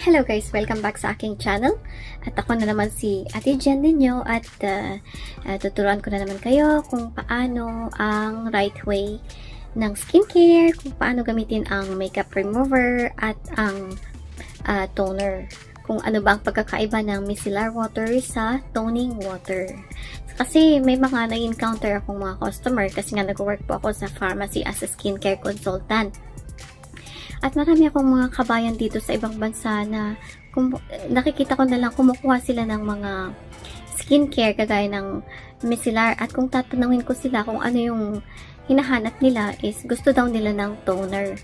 Hello guys! Welcome back sa aking channel. At ako na naman si Ate Jen ninyo at tuturuan ko na naman kayo kung paano ang right way ng skincare, kung paano gamitin ang makeup remover at ang toner. Kung ano ba ang pagkakaiba ng micellar water sa toning water. Kasi may mga na-encounter akong mga customer kasi nga nag-work po ako sa pharmacy as a skincare consultant. At marami akong mga kabayan dito sa ibang bansa na nakikita ko na lang kumukuha sila ng mga skincare kagaya ng micellar, at kung tatanungin ko sila kung ano yung hinahanap nila is gusto daw nila ng toner.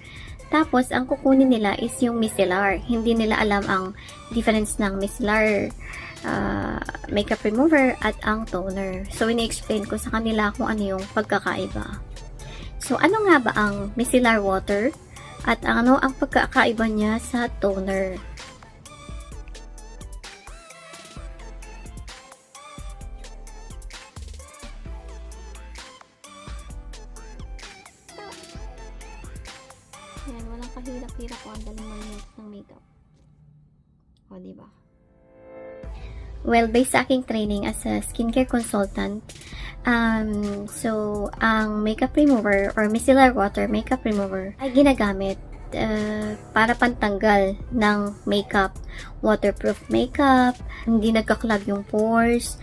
Tapos ang kukunin nila is yung micellar. Hindi nila alam ang difference ng micellar makeup remover at ang toner. So ini-explain ko sa kanila kung ano yung pagkakaiba. So ano nga ba ang micellar water? At ano ang pagkakaiba niya sa toner? Yan, walang kahirap-hirap o ang daling mag-melt ng makeup. O, diba? Well, based sa aking training as a skincare consultant, so, ang makeup remover or micellar water makeup remover ay ginagamit para pantanggal ng makeup, waterproof makeup, hindi nagka-clog yung pores.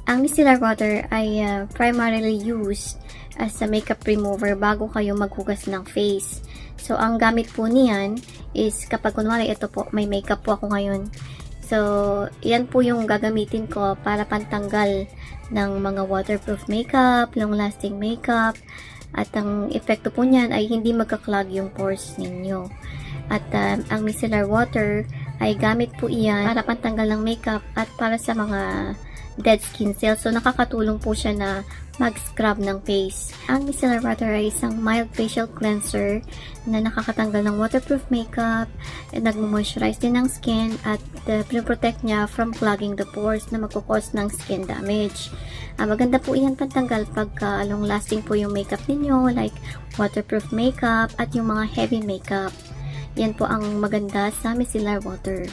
Ang micellar water ay primarily used as a makeup remover bago kayo maghugas ng face. So, ang gamit po niyan is kapag kunwari ito po, may makeup po ako ngayon. So, yan po yung gagamitin ko para pantanggal ng mga waterproof makeup, long-lasting makeup. At ang epekto po niyan ay hindi magka-clog yung pores ninyo. At ang micellar water ay gamit po iyan para pantanggal ng makeup at para sa mga dead skin cells. So, nakakatulong po siya na mag-scrub ng face. Ang micellar water ay isang mild facial cleanser na nakakatanggal ng waterproof makeup, nag-moisturize din ng skin, at pinoprotect niya from clogging the pores na magkukos ng skin damage. Maganda po iyan pantanggal pagka long-lasting po yung makeup ninyo, like waterproof makeup at yung mga heavy makeup. Yan po ang maganda sa micellar water.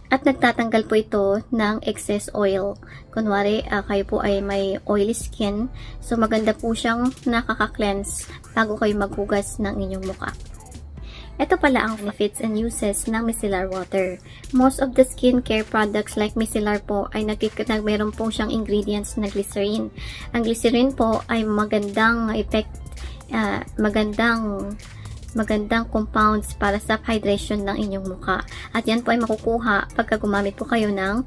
At nagtatanggal po ito ng excess oil. Kunwari, kayo po ay may oily skin. So, maganda po siyang nakaka-cleanse bago kayo maghugas ng inyong mukha. Ito pala ang benefits and uses ng micellar water. Most of the skincare products like micellar po ay meron po siyang ingredients na glycerin. Ang glycerin po ay magandang compounds para sa hydration ng inyong mukha. At yan po ay makukuha pagka gumamit po kayo ng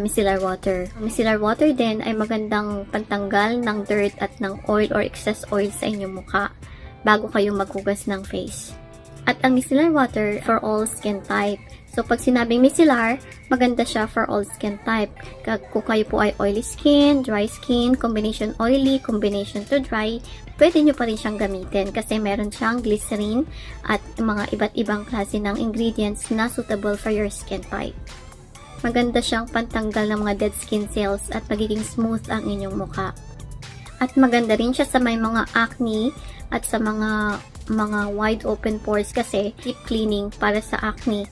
micellar water. Micellar water din ay magandang pantanggal ng dirt at ng oil or excess oil sa inyong mukha bago kayo maghugas ng face. At ang micellar water for all skin type. So, pag sinabing micellar, maganda siya for all skin type. Kung kayo po ay oily skin, dry skin, combination oily, combination to dry, pwede nyo pa rin siyang gamitin kasi meron siyang glycerin at mga iba't ibang klase ng ingredients na suitable for your skin type. Maganda siyang pantanggal ng mga dead skin cells at magiging smooth ang inyong mukha. At maganda rin siya sa may mga acne at sa mga wide open pores kasi deep cleaning para sa acne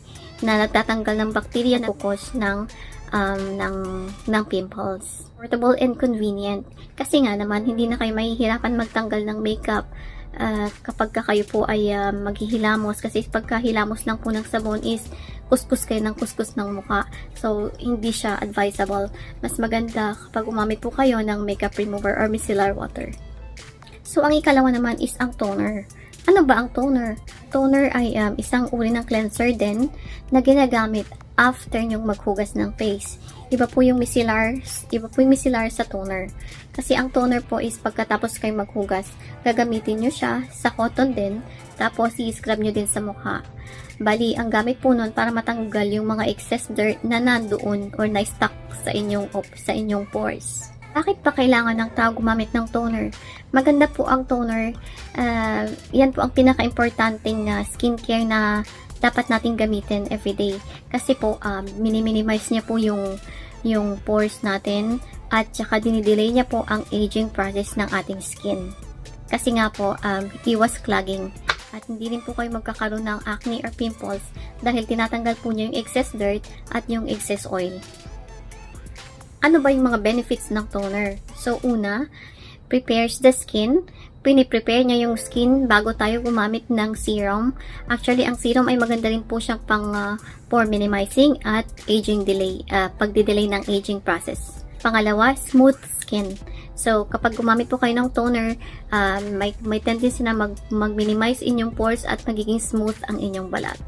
na nagtatanggal ng bacteria na kukos ng pimples. Portable and convenient. Kasi nga naman, hindi na kayo mahihirapan magtanggal ng makeup kapag kayo po ay maghihilamos. Kasi pagkahilamos lang po ng sabon is kuskus kayo ng kuskus ng mukha. So, hindi siya advisable. Mas maganda kapag umamit po kayo ng makeup remover or micellar water. So, ang ikalawa naman is ang toner. Ano ba ang toner? Toner ay isang uri ng cleanser din na ginagamit after nyong maghugas ng face. Iba po yung micellar sa toner. Kasi ang toner po is pagkatapos kayo maghugas, gagamitin nyo siya sa cotton din, tapos i-scrub nyo din sa mukha. Bali, ang gamit po nun para matanggal yung mga excess dirt na nandoon or na-stuck sa inyong pores. Bakit pa kailangan ng tao gumamit ng toner? Maganda po ang toner. Yan po ang pinaka-importanting skincare na dapat natin gamitin everyday. Kasi po, minimize niya po yung pores natin at saka dinidelay niya po ang aging process ng ating skin. Kasi nga po, iwas clogging. At hindi rin po kayo magkakaroon ng acne or pimples dahil tinatanggal po niya yung excess dirt at yung excess oil. Ano ba yung mga benefits ng toner? So, una, prepares the skin. Piniprepare niya yung skin bago tayo gumamit ng serum. Actually, ang serum ay maganda rin po siyang pang pore minimizing at aging delay, pagdidelay ng aging process. Pangalawa, smooth skin. So, kapag gumamit po kayo ng toner, may tendency na mag-minimize inyong pores at magiging smooth ang inyong balat.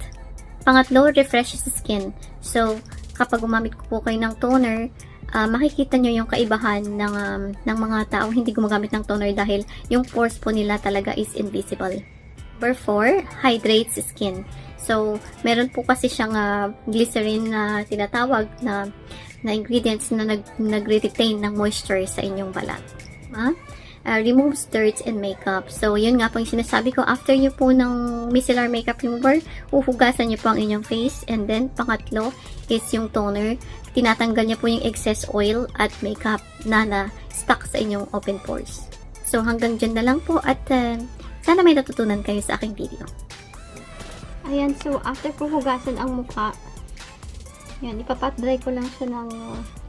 Pangatlo, refreshes the skin. So, kapag gumamit po kayo ng toner, makikita nyo yung kaibahan ng mga taong hindi gumagamit ng toner dahil yung pores po nila talaga is invisible. Number 4, hydrates skin. So, meron po kasi siyang glycerin na tinatawag na ingredients na nagre-retain ng moisture sa inyong balat. Removes dirt and makeup. So, yun nga po yung sinasabi ko. After nyo po ng micellar makeup remover, uhugasan nyo po ang inyong face. And then, pangatlo is yung toner. Tinatanggal niya po yung excess oil at makeup na stuck sa inyong open pores. So, hanggang dyan na lang po at sana may natutunan kayo sa aking video. Ayan, so after po hugasan ang mukha, yan, ipapat dry ko lang siya ng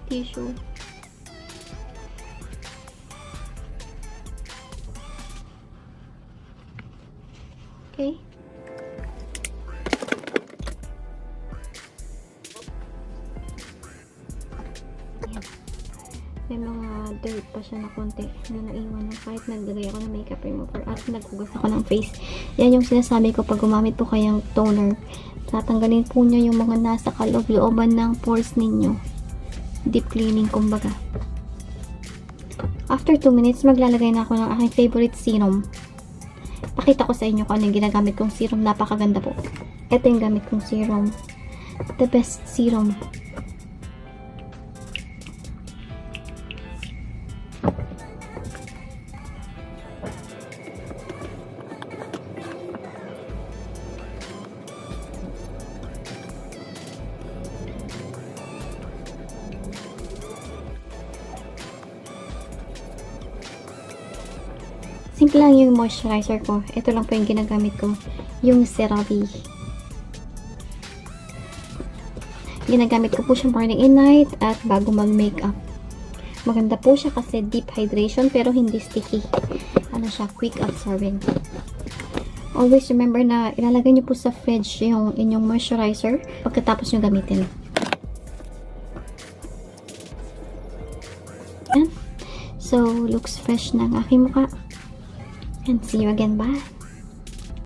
tissue. Okay. Ayan. May mga dirt pa siya na konti na naiwan na kahit naglagay ako ng makeup remover at naghugas ako ng face. Yan yung sinasabi ko pag gumamit po kayong toner. Tatanggalin po niya yung mga nasa kaloob-looban ng pores ninyo. Deep cleaning kumbaga. After 2 minutes, maglalagay na ako ng aking favorite serum. Pakita ko sa inyo kung ano yung ginagamit kong serum. Napakaganda po. Ito yung gamit kong serum. The best serum. Simple lang yung moisturizer ko. Ito lang po yung ginagamit ko. Yung CeraVe. Ginagamit ko po siya morning and night at bago mag-makeup. Maganda po siya kasi deep hydration pero hindi sticky. Ano siya? Quick absorbing. Always remember na ilalagay niyo po sa fridge yung inyong moisturizer pagkatapos niyo gamitin. Yan. So, looks fresh na ang aking mukha. And see you again. Bye.